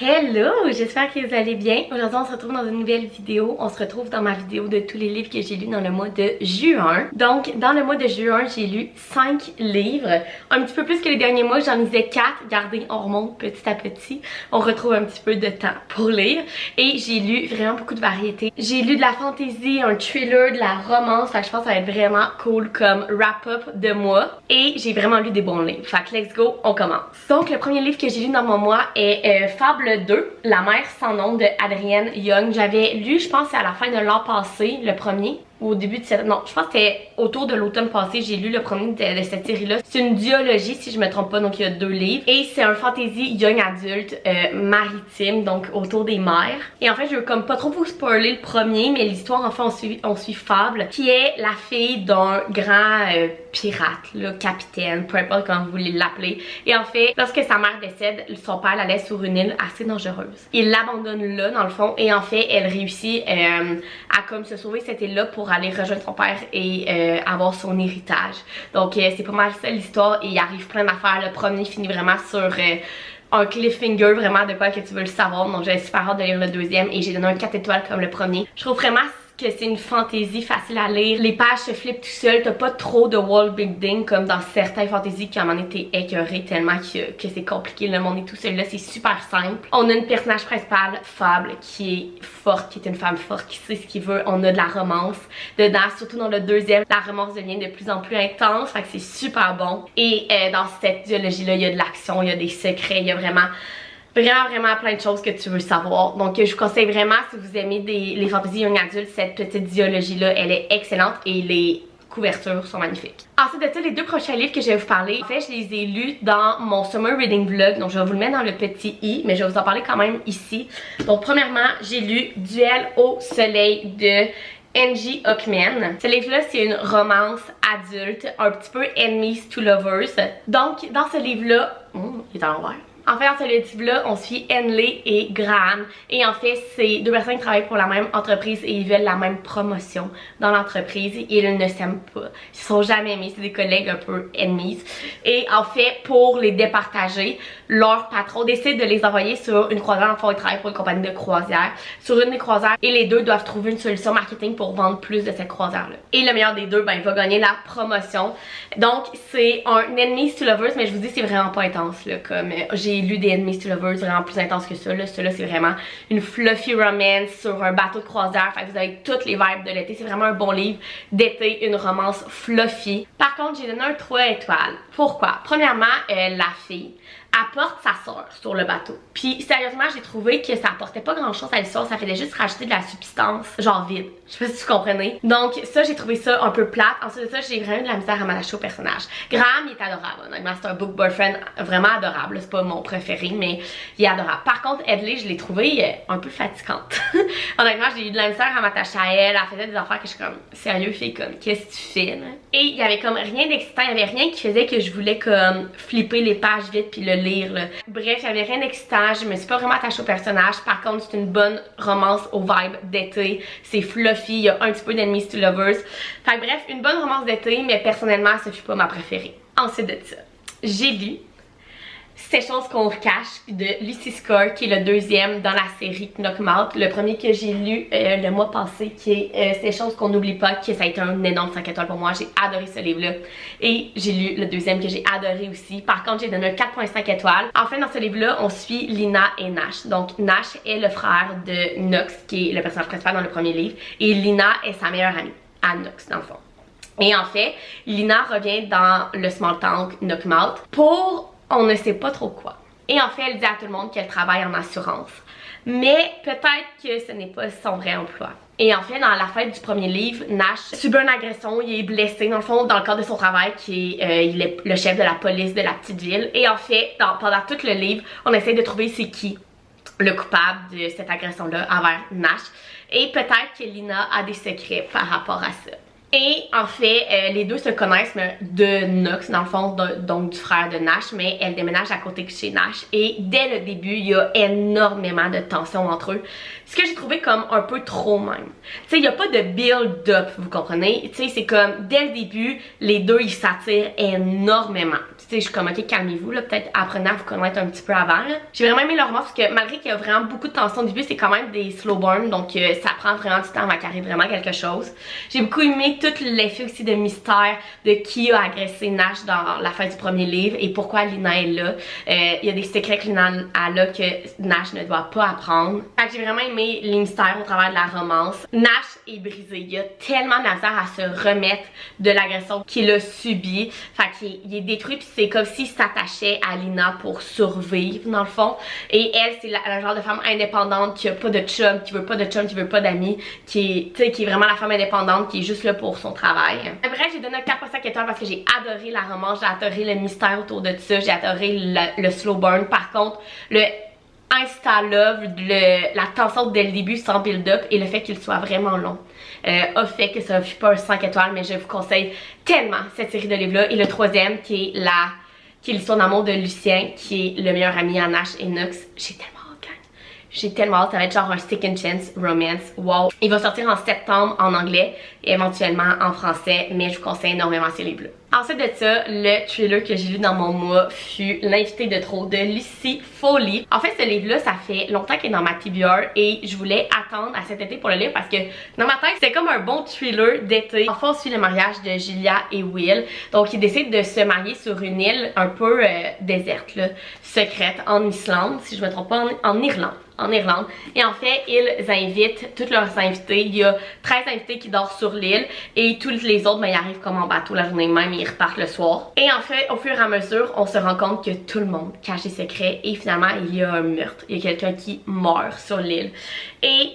Hello, j'espère que vous allez bien. Aujourd'hui on se retrouve dans une nouvelle vidéo. On se retrouve dans ma vidéo de tous les livres que j'ai lus dans le mois de juin. Donc dans le mois de juin j'ai lu 5 livres. Un petit peu plus que les derniers mois, j'en lisais 4. Regardez, on remonte petit à petit. On retrouve un petit peu de temps pour lire. Et j'ai lu vraiment beaucoup de variétés. J'ai lu de la fantasy, un thriller, de la romance. Fait que je pense que ça va être vraiment cool comme wrap-up de mois. Et j'ai vraiment lu des bons livres. Fait que let's go, on commence. Donc le premier livre que j'ai lu dans mon mois est Fable 2, La mer sans nom de Adrienne Young. J'avais lu, je pense, à la fin de l'an passé, le premier. Au début de cette... Non, je pense que c'était autour de l'automne passé, j'ai lu le premier de cette série-là. C'est une duologie, si je me trompe pas, donc il y a 2 livres. Et c'est un fantasy young adulte maritime, donc autour des mers. Et en fait, je veux comme pas trop vous spoiler le premier, mais l'histoire, en fait, on suit Fable, qui est la fille d'un grand pirate, là, capitaine, peu importe comment vous voulez l'appeler. Et en fait, lorsque sa mère décède, son père la laisse sur une île assez dangereuse. Il l'abandonne là, dans le fond, et en fait, elle réussit à comme se sauver cette île-là pour aller rejoindre son père et avoir son héritage. Donc c'est pas mal ça l'histoire et il arrive plein d'affaires. Le premier finit vraiment sur un cliffhanger, vraiment de quoi que tu veux le savoir. Donc j'ai super hâte de lire le deuxième et j'ai donné un 4 étoiles comme le premier. Je trouve vraiment que c'est une fantaisie facile à lire. Les pages se flippent tout seul. T'as pas trop de world building comme dans certains fantaisies qui à un moment donné t'es écœuré tellement que c'est compliqué. Le monde est tout seul là, c'est super simple. On a une personnage principale, Fable, qui est forte, qui est une femme forte, qui sait ce qu'il veut. On a de la romance dedans, surtout dans le deuxième. La romance devient de plus en plus intense, fait que c'est super bon. Et dans cette duologie là, il y a de l'action, il y a des secrets, il y a vraiment plein de choses que tu veux savoir. Donc je vous conseille vraiment, si vous aimez les fantaisies young adultes, cette petite duologie là, elle est excellente et les couvertures sont magnifiques. Ensuite de ça, les 2 prochains livres que je vais vous parler, en fait je les ai lus dans mon Summer Reading Vlog, donc je vais vous le mettre dans le petit i, mais je vais vous en parler quand même ici. Donc premièrement, j'ai lu Duel au soleil de Angie Hockman. Ce livre-là, c'est une romance adulte, un petit peu enemies to lovers. Donc dans ce livre-là, il est à l'envers. En fait, dans ce livre-là, on suit Henley et Graham. Et en fait, c'est 2 personnes qui travaillent pour la même entreprise et ils veulent la même promotion dans l'entreprise. Et ils ne s'aiment pas. Ils se sont jamais aimés. C'est des collègues un peu ennemis. Et en fait, pour les départager, leur patron décide de les envoyer sur une croisière. En fait, ils travaillent pour une compagnie de croisière. Sur une des croisières. Et les 2 doivent trouver une solution marketing pour vendre plus de cette croisière-là. Et le meilleur des 2, ben, il va gagner la promotion. Donc, c'est un enemies to lovers. Mais je vous dis, c'est vraiment pas intense, là. Comme j'ai lu des enemies to lovers vraiment plus intenses que ça. Là, c'est vraiment une fluffy romance sur un bateau de croisière. Fait que vous avez toutes les vibes de l'été. C'est vraiment un bon livre d'été, une romance fluffy. Par contre, j'ai donné un 3 étoiles. Pourquoi? Premièrement, la fille apporte sa soeur sur le bateau. Puis sérieusement, j'ai trouvé que ça apportait pas grand chose à l'histoire, ça faisait juste rajouter de la substance, genre vide. Je sais pas si tu comprenais. Donc ça, j'ai trouvé ça un peu plate. Ensuite de ça, j'ai vraiment eu de la misère à m'attacher au personnage. Graham, il est adorable. Honnêtement, c'est un book boyfriend vraiment adorable. C'est pas mon préféré, mais il est adorable. Par contre, Edley, je l'ai trouvé un peu fatigante. Honnêtement, j'ai eu de la misère à m'attacher à elle. Elle faisait des affaires que je suis comme, sérieux, fille, comme, qu'est-ce que tu fais, là? Et il y avait comme rien d'excitant, il y avait rien qui faisait que je voulais comme flipper les pages vite puis le lire, là. Bref, il y avait rien d'excitant, je me suis pas vraiment attachée au personnage. Par contre, c'est une bonne romance au vibe d'été. C'est fluffy, il y a un petit peu d'enemies to lovers. Fait que bref, une bonne romance d'été, mais personnellement, ce fut pas ma préférée. Ensuite de ça, j'ai lu Ces choses qu'on cache de Lucy Score, qui est le 2e dans la série Knock 'Em Out. Le premier que j'ai lu le mois passé, qui est Ces choses qu'on n'oublie pas, qui ça a été un énorme 5 étoiles pour moi. J'ai adoré ce livre-là. Et j'ai lu le 2e que j'ai adoré aussi. Par contre, j'ai donné un 4.5 étoiles. Enfin, dans ce livre-là, on suit Lina et Nash. Donc, Nash est le frère de Knox, qui est le personnage principal dans le premier livre. Et Lina est sa meilleure amie, à Knox, dans le fond. Et en fait, Lina revient dans le small town Knock 'Em Out pour on ne sait pas trop quoi. Et en fait, elle dit à tout le monde qu'elle travaille en assurance. Mais peut-être que ce n'est pas son vrai emploi. Et en fait, dans la fin du premier livre, Nash subit une agression, il est blessé dans le fond dans le cadre de son travail, il est le chef de la police de la petite ville. Et en fait, pendant tout le livre, on essaie de trouver c'est qui le coupable de cette agression-là envers Nash. Et peut-être que Lina a des secrets par rapport à ça. Et en fait, les deux se connaissent de Knox, dans le fond, donc du frère de Nash, mais elle déménage à côté de chez Nash. Et dès le début, il y a énormément de tension entre eux. Ce que j'ai trouvé comme un peu trop même. Tu sais, il n'y a pas de build-up, vous comprenez? Tu sais, c'est comme, dès le début, les deux, ils s'attirent énormément. Tu sais, je suis comme, ok, calmez-vous, là, peut-être apprenez à vous connaître un petit peu avant, là. J'ai vraiment aimé leur romance parce que malgré qu'il y a vraiment beaucoup de tension au début, c'est quand même des slow burn, donc ça prend vraiment du temps avant qu'il arrive vraiment quelque chose. J'ai beaucoup aimé tout l'effet aussi de mystère de qui a agressé Nash dans la fin du premier livre et pourquoi Lina est là. Il y a des secrets que Lina a là que Nash ne doit pas apprendre. Fait que j'ai vraiment aimé les mystères au travers de la romance. Nash est brisé. Il y a tellement de misère à se remettre de l'agression qu'il a subie. Fait qu'il est détruit puis c'est comme s'il s'attachait à Lina pour survivre dans le fond. Et elle, c'est la genre de femme indépendante qui a pas de chum, qui veut pas de chum, qui veut pas d'amis, qui est vraiment la femme indépendante qui est juste là pour son travail. Bref, j'ai donné un 4.5 étoiles parce que j'ai adoré la romance, j'ai adoré le mystère autour de ça, j'ai adoré le slow burn. Par contre, le insta-love, la tension dès le début sans build-up et le fait qu'il soit vraiment long a fait que ça ne fut pas un 5 étoiles, mais je vous conseille tellement cette série de livres-là. Et le troisième qui est l'histoire d'amour de Lucien, qui est le meilleur ami à Nash et Knox. J'ai tellement hâte, ça va être genre un second chance romance, wow. Il va sortir en septembre en anglais et éventuellement en français, mais je vous conseille énormément ces livres-là. Ensuite de ça, le thriller que j'ai lu dans mon mois fut L'invité de trop de Lucie Foley. En fait, ce livre-là, ça fait longtemps qu'il est dans ma TBR et je voulais attendre à cet été pour le lire parce que dans ma tête, c'était comme un bon thriller d'été. Enfin, on suit le mariage de Julia et Will. Donc, ils décident de se marier sur une île un peu déserte, là, secrète, en Islande, si je me trompe pas, en Irlande. Et en fait, ils invitent tous leurs invités. Il y a 13 invités qui dorment sur l'île et tous les autres, ben, ils arrivent comme en bateau la journée même et ils repartent le soir. Et en fait, au fur et à mesure, on se rend compte que tout le monde cache des secrets et finalement, il y a un meurtre. Il y a quelqu'un qui meurt sur l'île. Et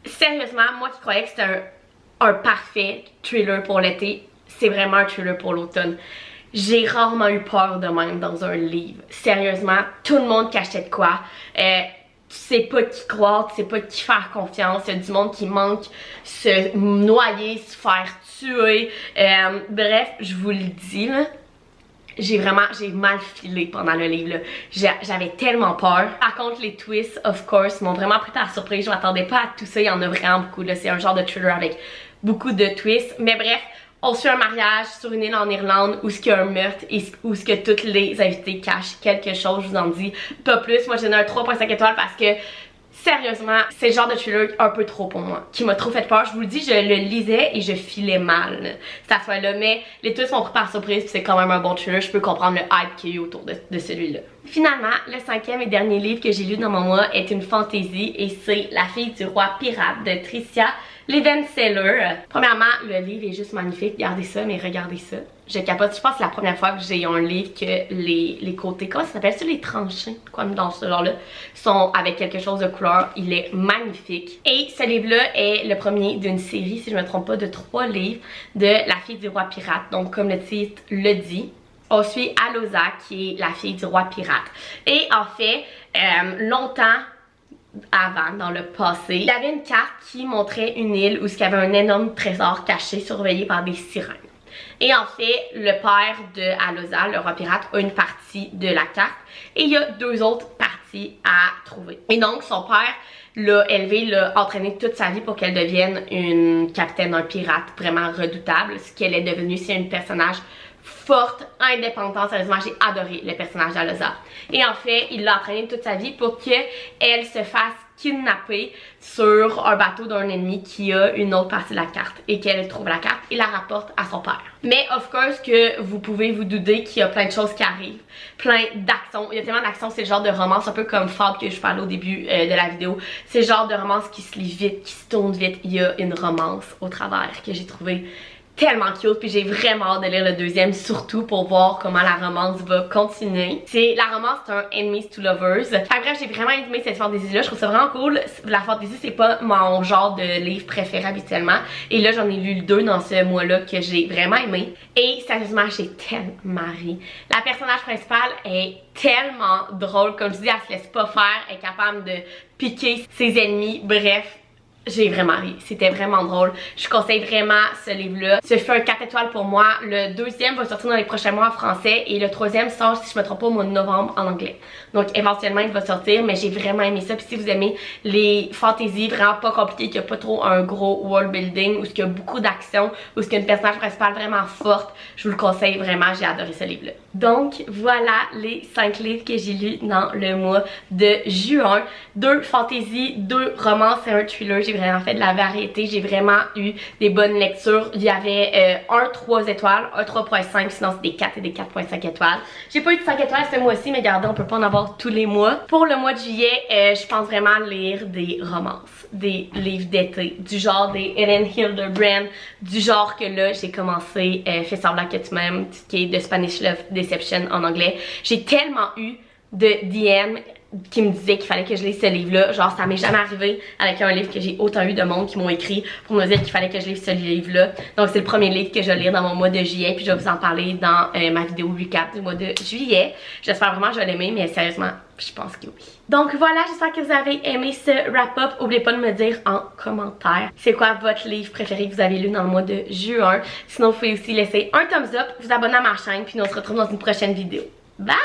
sérieusement, moi qui croyais que c'était un parfait thriller pour l'été, c'est vraiment un thriller pour l'automne. J'ai rarement eu peur de même dans un livre. Sérieusement, tout le monde cachait de quoi. Tu sais pas qui croire, tu sais pas qui faire confiance, il y a du monde qui manque se noyer, se faire tuer. Bref, je vous le dis là, j'ai mal filé pendant le livre là. J'avais tellement peur. Par contre, les twists, of course, m'ont vraiment pris par surprise. Je m'attendais pas à tout ça, il y en a vraiment beaucoup là. C'est un genre de thriller avec beaucoup de twists. Mais bref, on suit un mariage sur une île en Irlande où il y a un meurtre et où ce que tous les invités cachent quelque chose, je vous en dis pas plus. Moi j'ai donné un 3.5 étoiles parce que sérieusement, c'est le genre de thriller un peu trop pour moi, qui m'a trop fait peur. Je vous le dis, je le lisais et je filais mal cette fois-là, mais les twists sont pris par surprise puis c'est quand même un bon thriller. Je peux comprendre le hype qu'il y a eu autour de celui-là. Finalement, le cinquième et dernier livre que j'ai lu dans mon mois est une fantaisie et c'est La fille du roi pirate de Tricia Levenseller. Premièrement, le livre est juste magnifique. Regardez ça, mais regardez ça. Je capote. Je pense que c'est la première fois que j'ai un livre que les côtés, comment ça s'appelle ça, les tranchées, quoi, dans ce genre-là, sont avec quelque chose de couleur. Il est magnifique. Et ce livre-là est le premier d'une série, si je ne me trompe pas, de 3 livres de La fille du roi pirate. Donc, comme le titre le dit, on suit Alosa, qui est la fille du roi pirate. Et en fait, longtemps avant, dans le passé, il y avait une carte qui montrait une île où il y avait un énorme trésor caché surveillé par des sirènes. Et en fait, le père de Alosa, le roi pirate, a une partie de la carte et il y a 2 autres parties à trouver. Et donc, son père l'a élevée, l'a entraînée toute sa vie pour qu'elle devienne une capitaine, un pirate vraiment redoutable, ce qu'elle est devenue. C'est un personnage forte, indépendante. Sérieusement, j'ai adoré le personnage d'Alosa. Et en fait, il l'a entraînée toute sa vie pour qu'elle se fasse kidnapper sur un bateau d'un ennemi qui a une autre partie de la carte et qu'elle trouve la carte et la rapporte à son père. Mais of course que vous pouvez vous douter qu'il y a plein de choses qui arrivent, plein d'actions. Il y a tellement d'actions, c'est le genre de romance un peu comme Fable que je parlais au début de la vidéo. C'est le genre de romance qui se lit vite, qui se tourne vite. Il y a une romance au travers que j'ai trouvé tellement cute, puis j'ai vraiment hâte de lire le deuxième, surtout pour voir comment la romance va continuer. La romance, c'est un Enemies to Lovers. Enfin, bref, j'ai vraiment aimé cette fantaisie-là, je trouve ça vraiment cool. La fantaisie, c'est pas mon genre de livre préféré habituellement, et là, j'en ai lu 2 dans ce mois-là que j'ai vraiment aimé. Et sérieusement, j'ai tellement ri. La personnage principale est tellement drôle, comme je dis, elle se laisse pas faire, elle est capable de piquer ses ennemis, bref. j'ai vraiment ri, c'était vraiment drôle. Je conseille vraiment ce livre-là. Ce fut un 4 étoiles pour moi. Le deuxième va sortir dans les prochains mois en français et le troisième sort, si je me trompe pas, au mois de novembre en anglais. Donc éventuellement il va sortir, mais j'ai vraiment aimé ça. Puis si vous aimez les fantaisies vraiment pas compliquées, qu'il n'y a pas trop un gros world building, ou qu'il y a beaucoup d'action, ou qu'il y a une personnage principale vraiment forte, je vous le conseille vraiment, j'ai adoré ce livre-là. Donc voilà les 5 livres que j'ai lus dans le mois de juin. 2 fantaisies, 2 romances et un thriller. J'ai vraiment fait de la variété, j'ai vraiment eu des bonnes lectures. Il y avait un 3 étoiles, un 3.5, sinon c'est des 4 et des 4.5 étoiles. J'ai pas eu de 5 étoiles ce mois-ci, mais regardez, on peut pas en avoir tous les mois. Pour le mois de juillet, je pense vraiment lire des romances, des livres d'été, du genre des Hélène Hilderbrand, du genre que là j'ai commencé Fais semblant que tu m'aimes, qui est de Spanish Love Deception en anglais. J'ai tellement eu de DM qui me disait qu'il fallait que je lise ce livre-là. Genre, ça m'est jamais arrivé avec un livre que j'ai autant eu de monde qui m'ont écrit pour me dire qu'il fallait que je lise ce livre-là. Donc, c'est le premier livre que je vais lire dans mon mois de juillet, puis je vais vous en parler dans ma vidéo recap du mois de juillet. J'espère vraiment que je vais l'aimer, mais sérieusement, je pense que oui. Donc voilà, j'espère que vous avez aimé ce wrap-up. N'oubliez pas de me dire en commentaire c'est quoi votre livre préféré que vous avez lu dans le mois de juin. Sinon, vous pouvez aussi laisser un thumbs up, vous abonner à ma chaîne, puis nous on se retrouve dans une prochaine vidéo. Bye!